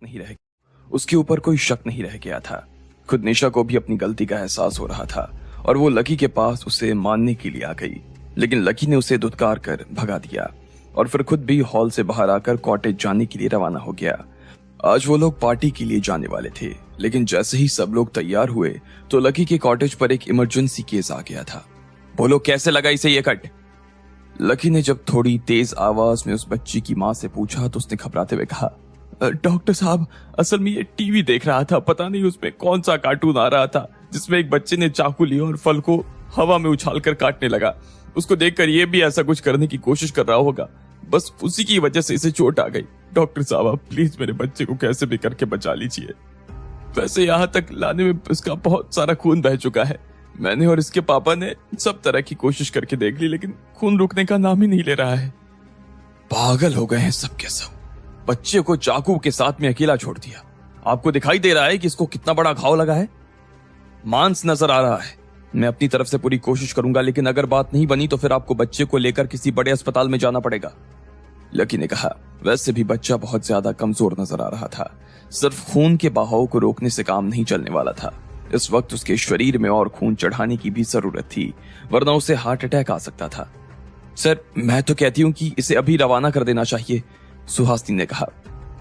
नहीं रह उसके ऊपर कोई शक नहीं रह गया था। खुद निशा को भी अपनी गलती का एहसास हो रहा था और वो लकी के पास उसे मानने के लिए आ गई, लेकिन लकी ने उसे धुतकार कर भगा दिया और फिर खुद भी हॉल से बाहर आकर कॉटेज जाने के लिए रवाना हो गया। आज वो लोग पार्टी के लिए जाने वाले थे, लेकिन जैसे ही सब लोग तैयार हुए तो लकी के कॉटेज पर एक इमरजेंसी केस आ गया था। बोलो कैसे लगा इसे ये कट? लकी ने जब थोड़ी तेज आवाज में उस बच्ची की माँ से पूछा तो उसने घबराते हुए कहा, डॉक्टर साहब, असल में ये टीवी देख रहा था, पता नहीं उसमें कौन सा कार्टून आ रहा था जिसमें एक बच्चे ने चाकू लिया और फल को हवा में उछालकर काटने लगा। उसको देखकर ये भी ऐसा कुछ करने की कोशिश कर रहा होगा, बस उसी की वजह से इसे चोट आ गई। डॉक्टर साहब, आप प्लीज मेरे बच्चे को कैसे भी करके बचा लीजिए। वैसे यहाँ तक लाने में इसका बहुत सारा खून बह चुका है। मैंने और इसके पापा ने सब तरह की कोशिश करके देख ली, लेकिन खून रुकने का नाम ही नहीं ले रहा है। पागल हो गए हैं सब के सब। बच्चे को चाकू के साथ में अकेला छोड़ दिया। आपको दिखाई दे रहा है कि इसको कितना बड़ा घाव लगा है? मांस नजर आ रहा है। मैं अपनी तरफ से पूरी कोशिश करूंगा, लेकिन अगर बात नहीं बनी तो फिर आपको बच्चे को लेकर किसी बड़े अस्पताल में जाना पड़ेगा, लकी ने कहा। वैसे भी बच्चा बहुत ज्यादा कमजोर नजर आ रहा था। सिर्फ खून के बहाव को रोकने से काम नहीं चलने वाला था। इस वक्त उसके शरीर में और खून चढ़ाने की भी जरूरत थी, वरना उसे हार्ट अटैक आ सकता था। सर, मैं तो कहती हूँ कि इसे अभी रवाना कर देना चाहिए, सुहासिनी ने कहा।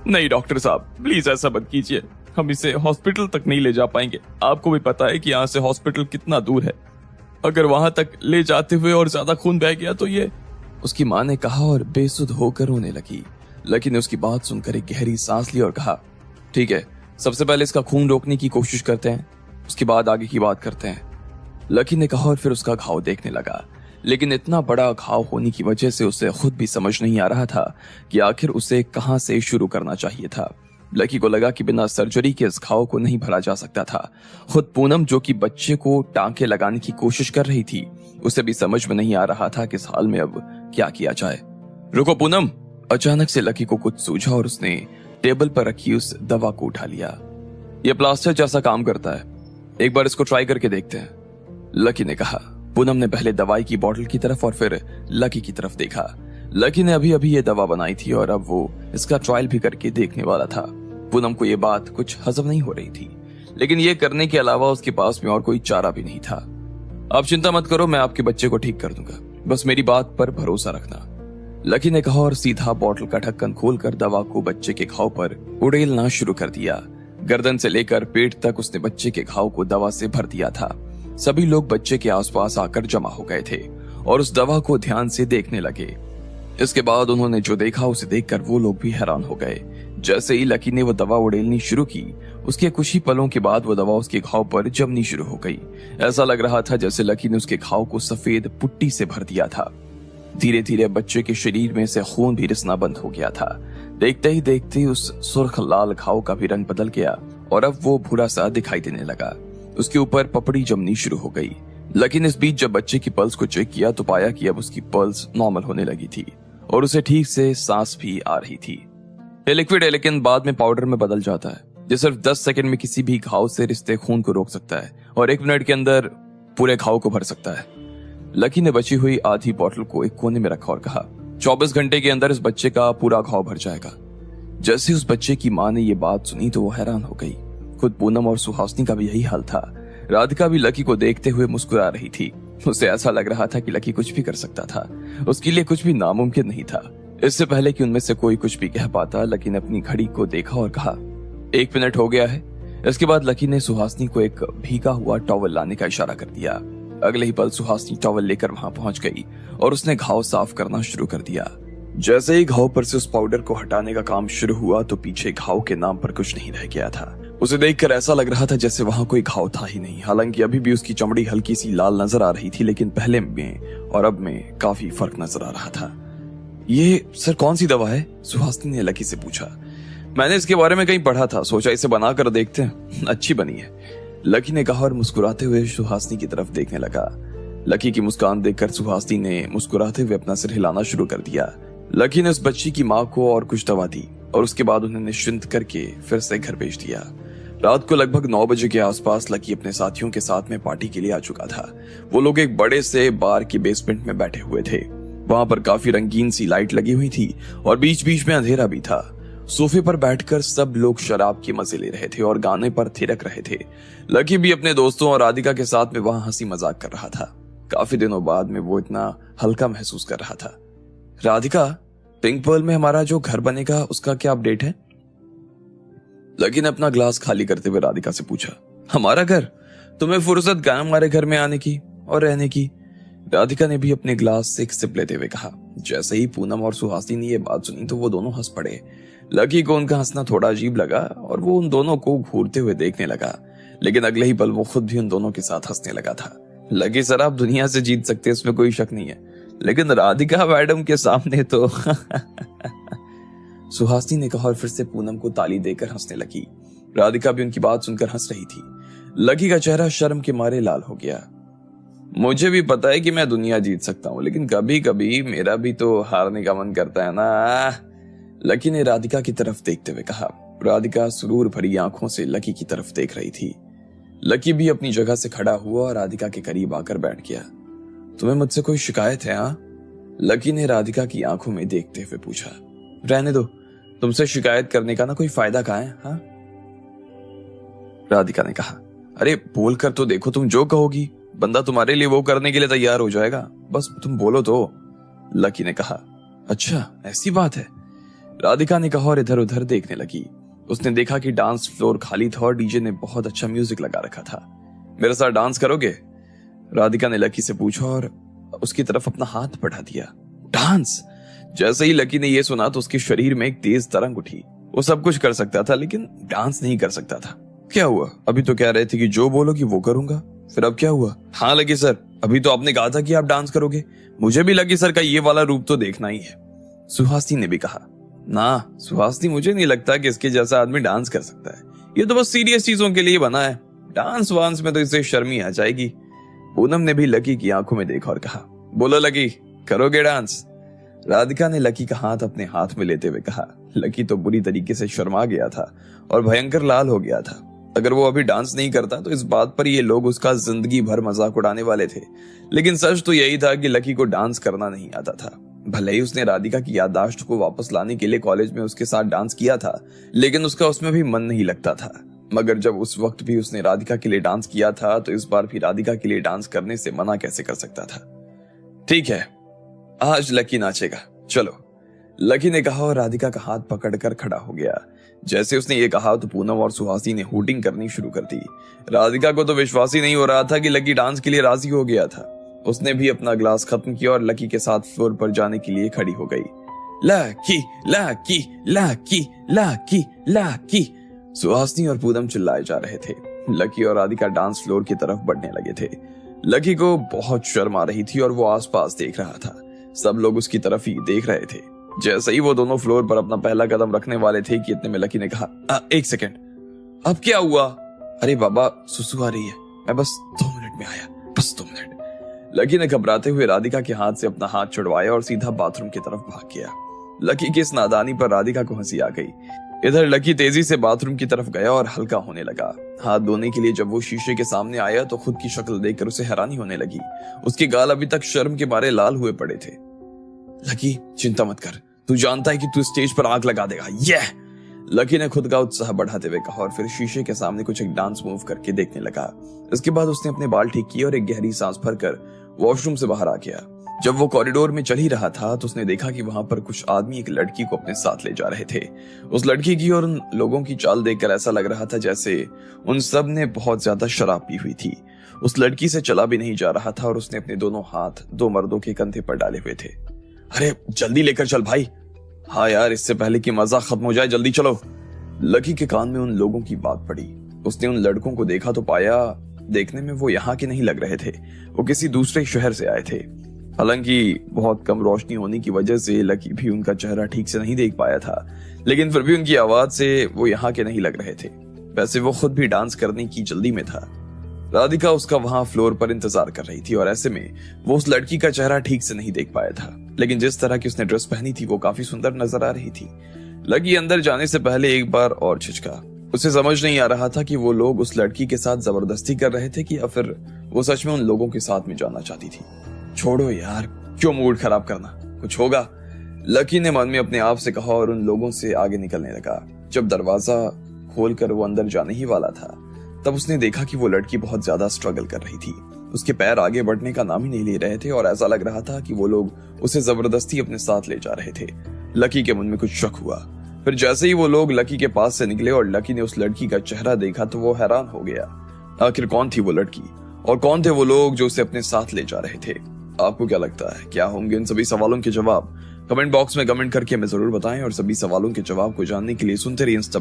नहीं डॉक्टर साहब, प्लीज ऐसा मत कीजिए। हम इसे हॉस्पिटल तक नहीं ले जा पाएंगे। आपको भी पता है कि यहाँ से हॉस्पिटल कितना दूर है। अगर वहां तक ले जाते हुए और ज्यादा खून बह गया तो ये, उसकी माँ ने कहा और बेसुध होकर रोने लगी। लकी ने उसकी बात सुनकर एक गहरी सांस ली और कहा, ठीक है, सबसे पहले इसका खून रोकने की कोशिश करते हैं, उसके बाद आगे की बात करते हैं, लकी ने कहा और फिर उसका घाव देखने लगा। लेकिन इतना बड़ा घाव होने की वजह से उसे खुद भी समझ नहीं आ रहा था कि आखिर उसे कहां से शुरू करना चाहिए था। लकी को लगा कि बिना सर्जरी के इस घाव को नहीं भरा जा सकता था। खुद पूनम, जो कि बच्चे को टांके लगाने की कोशिश कर रही थी, उसे भी समझ में नहीं आ रहा था कि इस हाल में अब क्या किया जाए। रुको पूनम, अचानक से लकी को कुछ सूझा और उसने टेबल पर रखी उस दवा को उठा लिया। यह प्लास्टर जैसा काम करता है, एक बार इसको ट्राई करके देखते हैं, लकी ने कहा। पूनम ने पहले दवाई की बोतल की तरफ और फिर लकी की तरफ देखा। लकी ने अभी अभी ये दवा बनाई थी और अब वो इसका ट्रायल भी करके देखने वाला था। पूनम को ये बात कुछ हजम नहीं हो रही थी, लेकिन ये करने के अलावा उसके पास में और कोई चारा भी नहीं था। आप चिंता मत करो, मैं आपके बच्चे को ठीक कर दूंगा, बस मेरी बात पर भरोसा रखना, लकी ने कहा और सीधा बोतल का ढक्कन खोलकर दवा को बच्चे के घाव पर उड़ेलना शुरू कर दिया। गर्दन से लेकर पेट तक उसने बच्चे के घाव को दवा से भर दिया था। सभी लोग बच्चे के आसपास आकर जमा हो गए थे और उस दवा को ध्यान से देखने लगे। इसके बाद उन्होंने जो देखा उसे देखकर वो लोग भी हैरान हो गए। जैसे ही लकी ने वो दवा उड़ेलनी शुरू की, उसके कुछ ही पलों के बाद वो दवा उसके घाव पर जमनी शुरू हो गई। ऐसा लग रहा था जैसे लकी ने उसके घाव को सफेद पुट्टी से भर दिया था। धीरे धीरे बच्चे के शरीर में से खून भी रिसना बंद हो गया था। देखते ही देखते उस सुर्ख लाल घाव का भी रंग बदल गया और अब वो भूरा सा दिखाई देने लगा। उसके ऊपर पपड़ी जमनी शुरू हो गई। लेकिन इस बीच जब बच्चे की पल्स को चेक किया तो पाया कि अब उसकी पल्स नॉर्मल होने लगी थी और उसे ठीक से सांस भी आ रही थी। ये लिक्विड है, लेकिन बाद में पाउडर में बदल जाता है। ये सिर्फ 10 सेकंड में किसी भी घाव से रिश्ते खून को रोक सकता है और 1 मिनट के अंदर पूरे घाव को भर सकता है। लकी ने बची हुई आधी बोतल को एक कोने में रखा और कहा, 24 घंटे के अंदर इस बच्चे का पूरा घाव भर जाएगा। जैसे उस बच्चे की माँ ने ये बात सुनी तो वो हैरान हो गई। खुद पूनम और सुहासिनी का भी यही हाल था। राधिका भी लकी को देखते हुए मुस्कुरा रही थी। उसे ऐसा लग रहा था कि लकी कुछ भी कर सकता था, उसके लिए कुछ भी नामुमकिन नहीं था। इससे पहले कि उनमें से कोई कुछ भी कह पाता, लकी ने अपनी घड़ी को देखा और कहा, 1 मिनट हो गया है। इसके बाद लकी ने सुहासिनी को एक भीगा हुआ टॉवल लाने का इशारा कर दिया। अगले ही पल सुहासिनी टॉवल लेकर वहां पहुंच गई और उसने घाव साफ करना शुरू कर दिया। जैसे ही घाव पर से उस पाउडर को हटाने का काम शुरू हुआ तो पीछे घाव के नाम पर कुछ नहीं रह गया था। उसे देखकर ऐसा लग रहा था जैसे वहां कोई घाव था ही नहीं। हालांकि अभी भी उसकी चमड़ी हल्की सी लाल नजर आ रही थी, लेकिन पहले में और अब में काफी फर्क नजर आ रहा था। ये सर कौन सी दवा है? सुहासिनी ने लकी से पूछा। मैंने इसके बारे में कहीं पढ़ा था, सोचा इसे बनाकर देखते हैं, अच्छी बनी है, लकी ने कहा और मुस्कुराते हुए सुहासिनी की तरफ देखने लगा। लकी की मुस्कान देखकर सुहासिनी ने मुस्कुराते हुए अपना सिर हिलाना शुरू कर दिया। लकी ने उस बच्ची की माँ को और कुछ दवा दी और उसके बाद उन्हें निश्चिंत करके फिर से घर भेज दिया। रात को लगभग 9 बजे के आसपास लकी अपने साथियों के साथ में पार्टी के लिए आ चुका था। वो लोग एक बड़े से बार की बेसमेंट में बैठे हुए थे। वहां पर काफी रंगीन सी लाइट लगी हुई थी और बीच बीच में अंधेरा भी था। सोफे पर बैठकर सब लोग शराब के मजे ले रहे थे और गाने पर थिरक रहे थे। लकी भी अपने दोस्तों और राधिका के साथ में वहां हंसी मजाक कर रहा था। काफी दिनों बाद में वो इतना हल्का महसूस कर रहा था। राधिका, पिंक पर्ल में हमारा जो घर बनेगा उसका क्या अपडेट है? लकी ने अपना ग्लास खाली करते हुए राधिका से पूछा। हमारा घर? तुम्हें फुर्सत कहाँ हमारे घर में आने की और रहने की? राधिका ने भी अपने ग्लास से एक सिप लेते हुए कहा। जैसे ही पूनम और सुहासिनी ने ये बात सुनी तो वो दोनों हंस पड़े। लकी को उनका हंसना थोड़ा अजीब लगा और वो उन दोनों को घूरते हुए देखने लगा, लेकिन अगले ही पल वो खुद भी उन दोनों के साथ हंसने लगा था। लकी सर, आप दुनिया से जीत सकते हैं, इसमें कोई शक नहीं है, लेकिन राधिका मैडम के सामने तो सुहासिनी ने कहा और फिर से पूनम को ताली देकर हंसने लगी। राधिका भी उनकी बात सुनकर हंस रही थी। लकी का चेहरा शर्म के मारे लाल हो गया। मुझे भी पता है कि मैं दुनिया जीत सकता हूँ, लेकिन कभी कभी मेरा भी तो हारने का मन करता है ना, लकी ने राधिका की तरफ देखते हुए कहा। राधिका सुरूर भरी आंखों से लकी की तरफ देख रही थी। लकी भी अपनी जगह से खड़ा हुआ और राधिका के करीब आकर बैठ गया। तुम्हें मुझसे कोई शिकायत है? हाँ, लकी ने राधिका की आंखों में देखते हुए पूछा। रहने दो, तुमसे शिकायत करने का ना कोई फायदा कहाँ है? हाँ, राधिका ने कहा। अरे बोल कर तो देखो, तुम जो कहोगी बंदा तुम्हारे लिए वो करने के लिए तैयार हो जाएगा, बस तुम बोलो तो, लकी ने कहा। अच्छा ऐसी बात है, राधिका ने कहा और इधर उधर देखने लगी। उसने देखा कि डांस फ्लोर खाली था और डीजे ने बहुत अच्छा म्यूजिक लगा रखा था। मेरे साथ डांस करोगे? राधिका ने लकी से पूछा और उसकी तरफ अपना हाथ बढ़ा दिया। डांस? जैसे ही लकी ने यह सुना तो उसके शरीर में एक तेज तरंग उठी। वो सब कुछ कर सकता था लेकिन डांस नहीं कर सकता था। क्या हुआ? अभी तो कह रहे थे कि जो बोलोगी वो करूंगा, फिर अब क्या हुआ? हाँ लकी सर, अभी तो आपने कहा था कि आप डांस करोगे, मुझे भी लकी सर का ये वाला रूप तो देखना ही है, सुहासिनी ने भी कहा। ना सुहासिनी, मुझे नहीं लगता कि इसके जैसा आदमी डांस कर सकता है, ये तो बस सीरियस चीजों के लिए बना है, डांस वांस में तो इसे शर्म ही आ जाएगी। पूनम ने भी लकी की आंखों में देखा और कहा। बोलो लकी, करोगे डांस? राधिका ने लकी का हाथ अपने हाथ में लेते हुए कहा। लकी तो बुरी तरीके से शर्मा गया था और भयंकर लाल हो गया था। अगर वो अभी डांस नहीं करता तो इस बात पर ये लोग उसका जिंदगी भर मजाक उड़ाने वाले थे, लेकिन सच तो यही था कि लकी को डांस करना नहीं आता था। भले ही उसने राधिका की याददाश्त को वापस लाने के लिए कॉलेज में उसके साथ डांस किया था, लेकिन उसका उसमें भी मन नहीं लगता था। मगर जब उस वक्त भी उसने राधिका के लिए डांस किया था तो इस बार भी राधिका के लिए डांस करने से मना कैसे कर सकता था। ठीक है, आज लकी नाचेगा, चलो, लकी ने कहा और राधिका का हाथ पकड़कर खड़ा हो गया। जैसे उसने ये कहा तो पूनम और सुहासिनी ने हूटिंग करनी शुरू कर दी। राधिका को तो विश्वास ही नहीं हो रहा था कि लकी डांस के लिए राजी हो गया था। उसने भी अपना ग्लास खत्म किया और लकी के साथ फ्लोर पर जाने के लिए खड़ी हो गई। Lucky lucky lucky lucky lucky, Suhasini और पूनम चिल्लाए जा रहे थे। लकी और राधिका डांस फ्लोर की तरफ बढ़ने लगे थे। लकी को बहुत शर्म आ रही थी और वो आसपास देख रहा था। सब लोग उसकी तरफ ही देख रहे थे। जैसे ही वो दोनों फ्लोर पर अपना पहला कदम रखने वाले थे कि इतने में लकी ने कहा, एक सेकेंड, अब क्या हुआ? अरे बाबा, सुसु आ रही है, मैं बस 2 मिनट में आया, बस 2 मिनट। लकी ने घबराते हुए राधिका के हाथ से अपना हाथ छुड़वाया और सीधा बाथरूम की तरफ भाग गया। लकी की इस नादानी पर राधिका को हंसी आ गई। इधर लकी तेजी से बाथरूम की तरफ गया और हल्का होने लगा। हाथ धोने के लिए जब वो शीशे के सामने आया तो खुद की शक्ल देखकर उसे हैरानी होने लगी। उसके गाल अभी तक शर्म के मारे लाल हुए पड़े थे। लकी, चिंता मत कर, तू जानता है कि तू स्टेज पर आग लगा देगा, ये लकी ने खुद का उत्साह बढ़ाते हुए कहा और फिर शीशे के सामने कुछ एक डांस मूव करके देखने लगा। इसके बाद उसने अपने बाल ठीक किए और एक गहरी सांस भरकर वॉशरूम से बाहर आ गया। जब वो कॉरिडोर में चल ही रहा था तो उसने देखा कि वहां पर कुछ आदमी एक लड़की को अपने साथ ले जा रहे थे। उस लड़की की और उन लोगों की चाल देखकर ऐसा लग रहा था जैसे उन सब ने बहुत ज्यादा शराब पी हुई थी। उस लड़की से चला भी नहीं जा रहा था और उसने अपने दोनों हाथ 2 मर्दों के कंधे पर डाले हुए थे। अरे जल्दी लेकर चल भाई। हाँ यार, इससे पहले कि मजा खत्म हो जाए, जल्दी चलो। लकी के कान में उन लोगों की बात पड़ी। उसने उन लड़कों को देखा तो पाया देखने में वो यहाँ के नहीं लग रहे थे, वो किसी दूसरे शहर से आए थे। हालांकि बहुत कम रोशनी होने की वजह से लकी भी उनका चेहरा ठीक से नहीं देख पाया था, लेकिन फिर भी उनकी आवाज से वो यहाँ के नहीं लग रहे थे। वैसे वो खुद भी डांस करने की जल्दी में था। राधिका उसका वहां फ्लोर पर इंतजार कर रही थी और ऐसे में वो उस लड़की का चेहरा ठीक से नहीं देख पाया था, लेकिन जिस तरह की उसने ड्रेस पहनी थी वो काफी सुंदर नजर आ रही थी। लकी अंदर जाने से पहले एक बार और छिचका। उसे समझ नहीं आ रहा था कि वो लोग उस लड़की के साथ जबरदस्ती कर रहे थे कि या फिर वो सच में उन लोगों के साथ में जाना चाहती थी। छोड़ो यार, क्यों मूड खराब करना, कुछ होगा। लकी ने मन में अपने आप से कहा और उन लोगों से आगे निकलने लगा। जब दरवाजा खोलकर वो अंदर जाने ही वाला था, तब उसने देखा कि वो लड़की बहुत ज्यादा स्ट्रगल कर रही थी। उसके पैर आगे बढ़ने का नाम ही नहीं ले रहे थे और ऐसा लग रहा था कि वो लोग उसे जबरदस्ती अपने साथ ले जा रहे थे। लकी के मन में कुछ शक हुआ। फिर जैसे ही वो लोग लकी के पास से निकले और लकी ने उस लड़की का चेहरा देखा तो वो हैरान हो गया। आखिर कौन थी वो लड़की और कौन थे वो लोग जो उसे अपने साथ ले जा रहे थे? आपको क्या लगता है, क्या होंगे इन सभी सवालों के जवाब? कमेंट बॉक्स में कमेंट करके हमें जरूर बताएं और सभी सवालों के जवाब को जानने के लिए सुनते रहिए इंस्टा